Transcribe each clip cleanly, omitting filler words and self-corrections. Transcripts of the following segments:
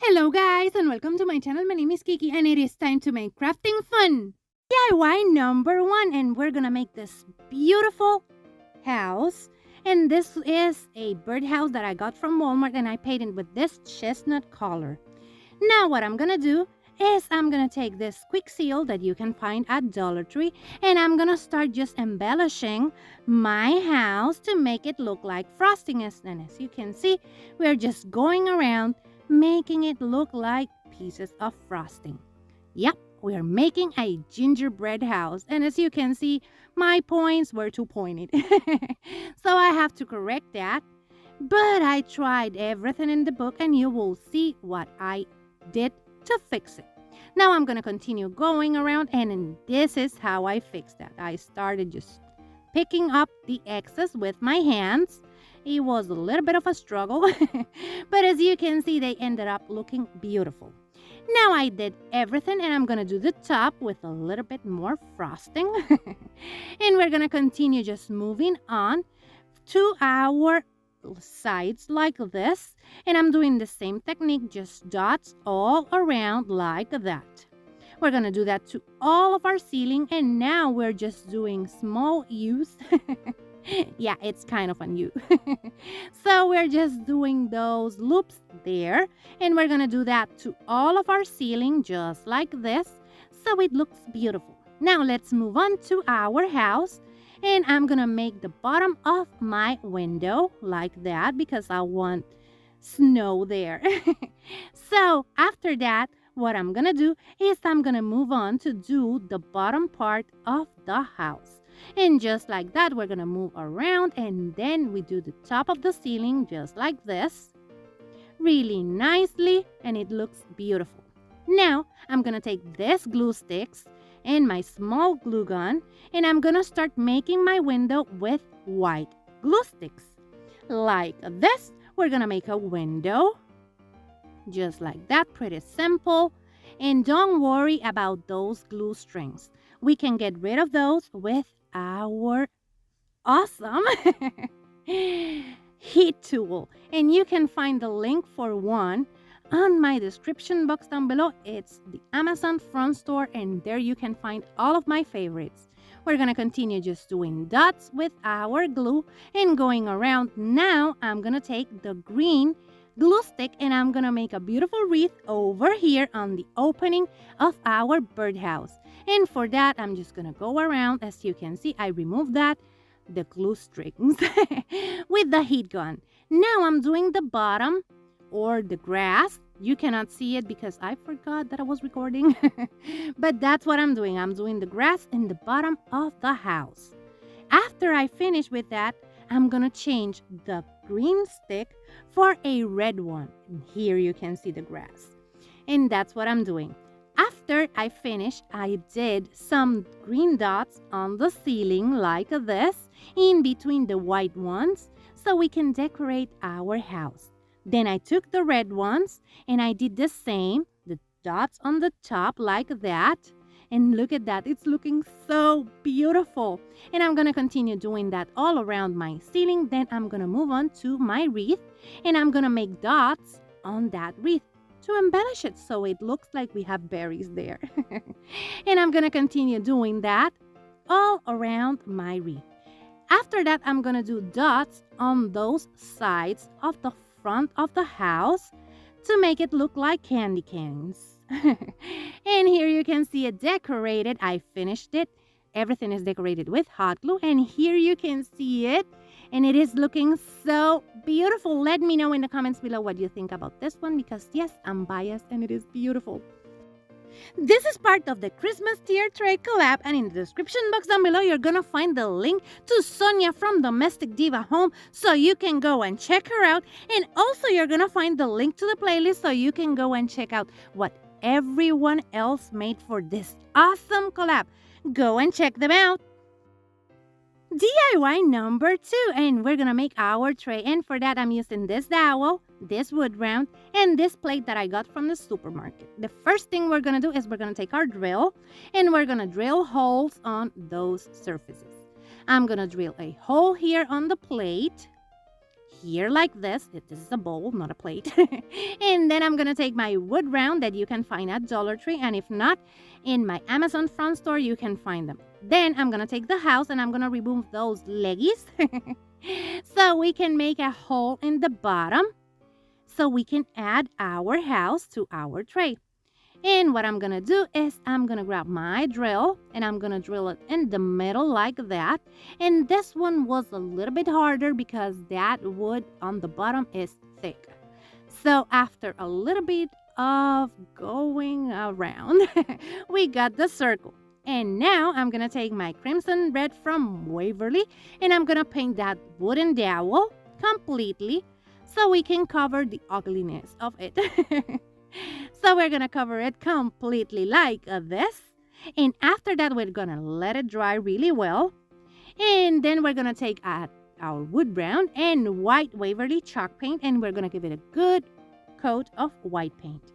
Hello guys and welcome to my channel. My name is Kiki and it is time to make crafting fun. DIY number 1, and we're gonna make this beautiful house. And this is a birdhouse that I got from Walmart and I painted with this chestnut color. Now what I'm gonna do is I'm gonna take this quick seal that you can find at Dollar Tree and I'm gonna start just embellishing my house to make it look like frosting. And as you can see, we're just going around making it look like pieces of frosting. Yep, we are making a gingerbread house. And as you can see, my points were too pointed. So I have to correct that. But I tried everything in the book and you will see what I did to fix it. Now I'm going to continue going around and this is how I fixed that. I started just picking up the excess with my hands. It was a little bit of a struggle, but as you can see, they ended up looking beautiful. Now I did everything and I'm going to do the top with a little bit more frosting. And we're going to continue just moving on to our sides like this. And I'm doing the same technique, just dots all around like that. We're going to do that to all of our ceiling. And now we're just doing small U's. Yeah, it's kind of a U. So we're just doing those loops there. And we're going to do that to all of our ceiling just like this. So it looks beautiful. Now let's move on to our house. And I'm going to make the bottom of my window like that because I want snow there. So after that, what I'm going to do is I'm going to move on to do the bottom part of the house. And just like that, we're going to move around and then we do the top of the ceiling just like this. Really nicely, and it looks beautiful. Now, I'm going to take this glue sticks and my small glue gun and I'm going to start making my window with white glue sticks. Like this, we're going to make a window. Just like that, pretty simple. And don't worry about those glue strings. We can get rid of those with our awesome heat tool. And you can find the link for one on my description box down below. It's the Amazon front store and there you can find all of my favorites. We're going to continue just doing dots with our glue and going around. Now I'm going to take the green glue stick and I'm going to make a beautiful wreath over here on the opening of our birdhouse. And for that, I'm just going to go around. As you can see, I removed the glue strings with the heat gun. Now I'm doing the bottom or the grass. You cannot see it because I forgot that I was recording. But that's what I'm doing. I'm doing the grass in the bottom of the house. After I finish with that, I'm going to change the green stick for a red one. And here you can see the grass. And that's what I'm doing. After I finished, I did some green dots on the ceiling like this in between the white ones so we can decorate our house. Then I took the red ones and I did the same, the dots on the top like that. And look at that, it's looking so beautiful. And I'm going to continue doing that all around my ceiling. Then I'm going to move on to my wreath and I'm going to make dots on that wreath to embellish it so it looks like we have berries there. And I'm going to continue doing that all around my wreath. After that, I'm going to do dots on those sides of the front of the house to make it look like candy canes. And here you can see it decorated. I finished it. Everything is decorated with hot glue. And here you can see it. And it is looking so beautiful. Let me know in the comments below what you think about this one because yes, I'm biased and it is beautiful. This is part of the Christmas tier tray collab, and in the description box down below you're gonna find the link to Sonia from Domestic Diva Home so you can go and check her out. And also you're gonna find the link to the playlist so you can go and check out what everyone else made for this awesome collab. Go and check them out. DIY number 2, and we're gonna make our tray, and for that I'm using this dowel, this wood round, and this plate that I got from the supermarket. The first thing we're gonna do is we're gonna take our drill and we're gonna drill holes on those surfaces. I'm gonna drill a hole here on the plate, here like this. This is a bowl, not a plate. And then I'm going to take my wood round that you can find at Dollar Tree. And if not, in my Amazon front store, you can find them. Then I'm going to take the house and I'm going to remove those leggies. So we can make a hole in the bottom. So we can add our house to our tray. And what I'm going to do is I'm going to grab my drill and I'm going to drill it in the middle like that. And this one was a little bit harder because that wood on the bottom is thick. So after a little bit of going around, we got the circle. And now I'm going to take my crimson red from Waverly and I'm going to paint that wooden dowel completely so we can cover the ugliness of it. So we're going to cover it completely like this. And after that, we're going to let it dry really well. And then we're going to take our wood brown and white Waverly chalk paint. And we're going to give it a good coat of white paint.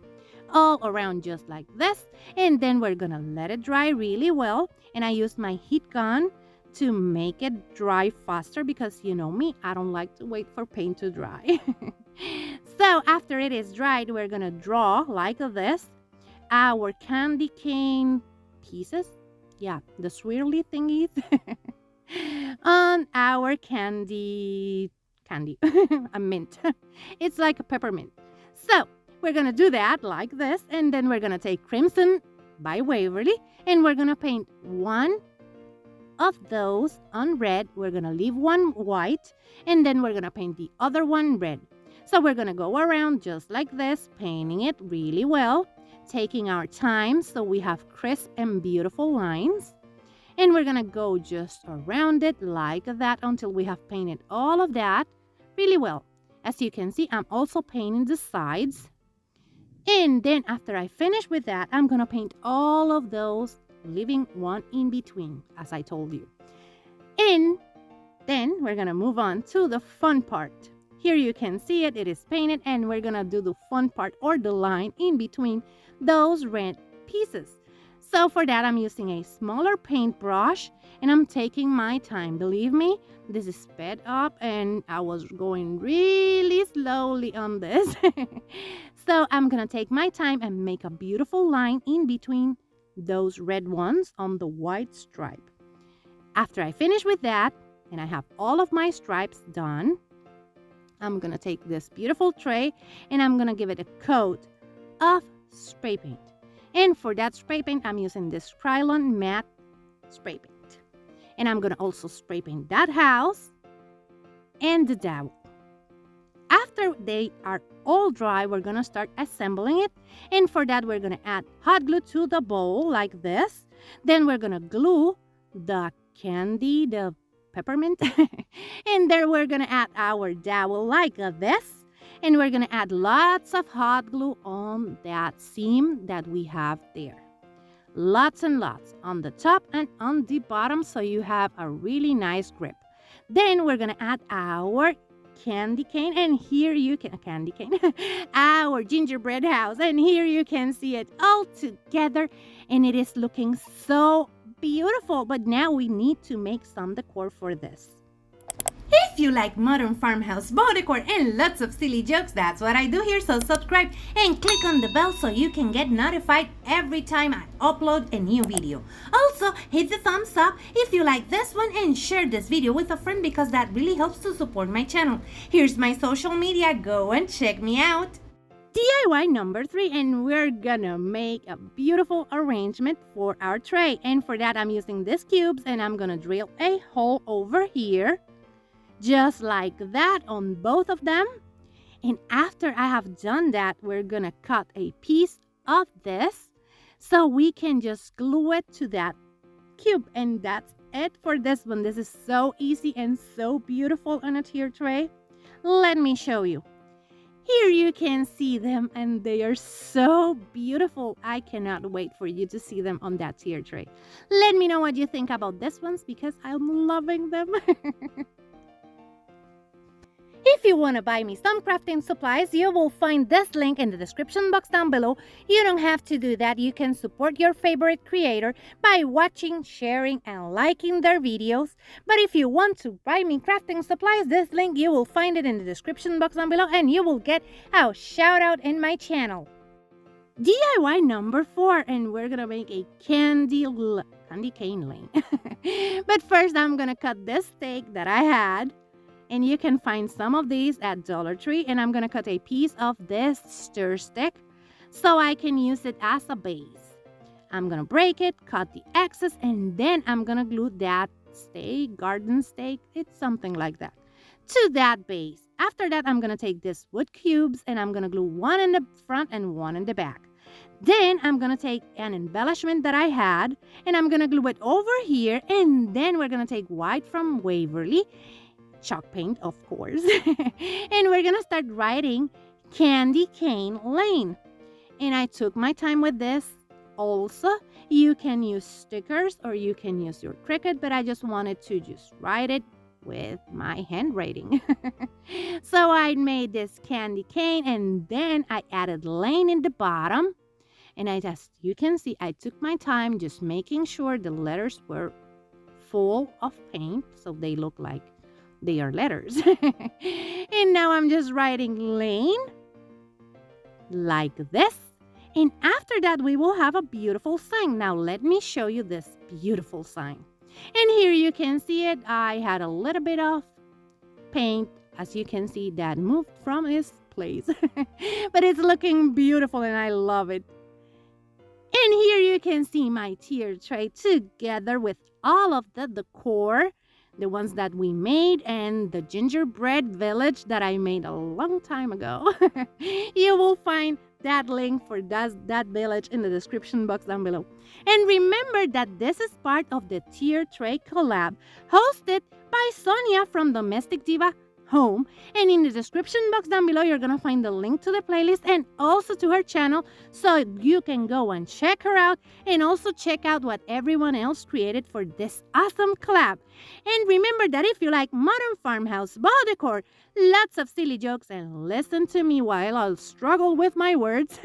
All around just like this. And then we're going to let it dry really well. And I used my heat gun to make it dry faster because you know me, I don't like to wait for paint to dry. So after it is dried, we're going to draw like this our candy cane pieces. Yeah, the swirly thingies on our candy, a mint. It's like a peppermint. So we're going to do that like this. And then we're going to take Crimson by Waverly and we're going to paint one of those on red. We're going to leave one white and then we're going to paint the other one red. So we're going to go around just like this, painting it really well, taking our time so we have crisp and beautiful lines. And we're going to go just around it like that until we have painted all of that really well. As you can see, I'm also painting the sides. And then after I finish with that, I'm going to paint all of those, leaving one in between, as I told you. And then we're going to move on to the fun part. Here you can see it is painted and we're going to do the fun part or the line in between those red pieces. So for that, I'm using a smaller paintbrush and I'm taking my time. Believe me, this is sped up and I was going really slowly on this. So I'm going to take my time and make a beautiful line in between those red ones on the white stripe. After I finish with that and I have all of my stripes done, I'm going to take this beautiful tray and I'm going to give it a coat of spray paint. And for that spray paint, I'm using this Krylon matte spray paint. And I'm going to also spray paint that house and the dowel. After they are all dry, we're going to start assembling it. And for that, we're going to add hot glue to the bowl like this. Then we're going to glue the candy, the peppermint. And there we're going to add our dowel like this. And we're going to add lots of hot glue on that seam that we have there. Lots and lots on the top and on the bottom so you have a really nice grip. Then we're going to add our candy cane, and here you can our gingerbread house, and here you can see it all together and it is looking so beautiful. But now we need to make some decor for this. If you like modern farmhouse boho decor and lots of silly jokes, that's what I do here, so subscribe and click on the bell so you can get notified every time I upload a new video. Also, hit the thumbs up if you like this one and share this video with a friend because that really helps to support my channel. Here's my social media, go and check me out. DIY number 3, and we're gonna make a beautiful arrangement for our tray. And for that, I'm using these cubes and I'm gonna drill a hole over here. Just like that on both of them. And after I have done that, we're gonna cut a piece of this so we can just glue it to that cube. And that's it for this one. This is so easy and so beautiful on a tier tray. Let me show you. Here you can see them and they are so beautiful. I cannot wait for you to see them on that tier tray. Let me know what you think about these ones because I'm loving them. If you want to buy me some crafting supplies, you will find this link in the description box down below. You don't have to do that. You can support your favorite creator by watching, sharing, and liking their videos. But if you want to buy me crafting supplies, this link, you will find it in the description box down below, and you will get a shout out in my channel. DIY number 4, and we're gonna make a candy cane lane. But first, I'm gonna cut this steak that I had. And you can find some of these at Dollar Tree. And I'm going to cut a piece of this stir stick so I can use it as a base. I'm going to break it, cut the excess, and then I'm going to glue that steak, garden steak, it's something like that, to that base. After that, I'm going to take these wood cubes and I'm going to glue one in the front and one in the back. Then I'm going to take an embellishment that I had and I'm going to glue it over here. And then we're going to take white from Waverly, chalk paint, of course. And we're gonna start writing Candy Cane Lane. And I took my time with this. Also, you can use stickers or you can use your Cricut, but I just wanted to just write it with my handwriting. So I made this candy cane and then I added lane in the bottom. And you can see I took my time just making sure the letters were full of paint so they look like they are letters. And now I'm just writing lane like this. And after that, we will have a beautiful sign. Now, let me show you this beautiful sign. And here you can see it. I had a little bit of paint, as you can see, that moved from its place. But it's looking beautiful and I love it. And here you can see my tier tray together with all of the decor, the ones that we made, and the gingerbread village that I made a long time ago. You will find that link for that village in the description box down below. And remember that this is part of the tier tray collab hosted by Sonia from Domestic Diva Home. And in the description box down below, you're gonna find the link to the playlist and also to her channel, so you can go and check her out and also check out what everyone else created for this awesome collab. And remember that if you like modern farmhouse ball decor, lots of silly jokes, and listen to me while I'll struggle with my words,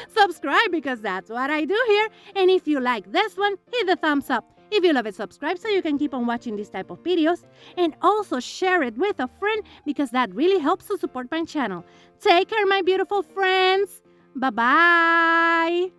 subscribe, because that's what I do here. And if you like this one, hit the thumbs up. If you love it, subscribe so you can keep on watching this type of videos, and also share it with a friend because that really helps to support my channel. Take care, my beautiful friends. Bye-bye.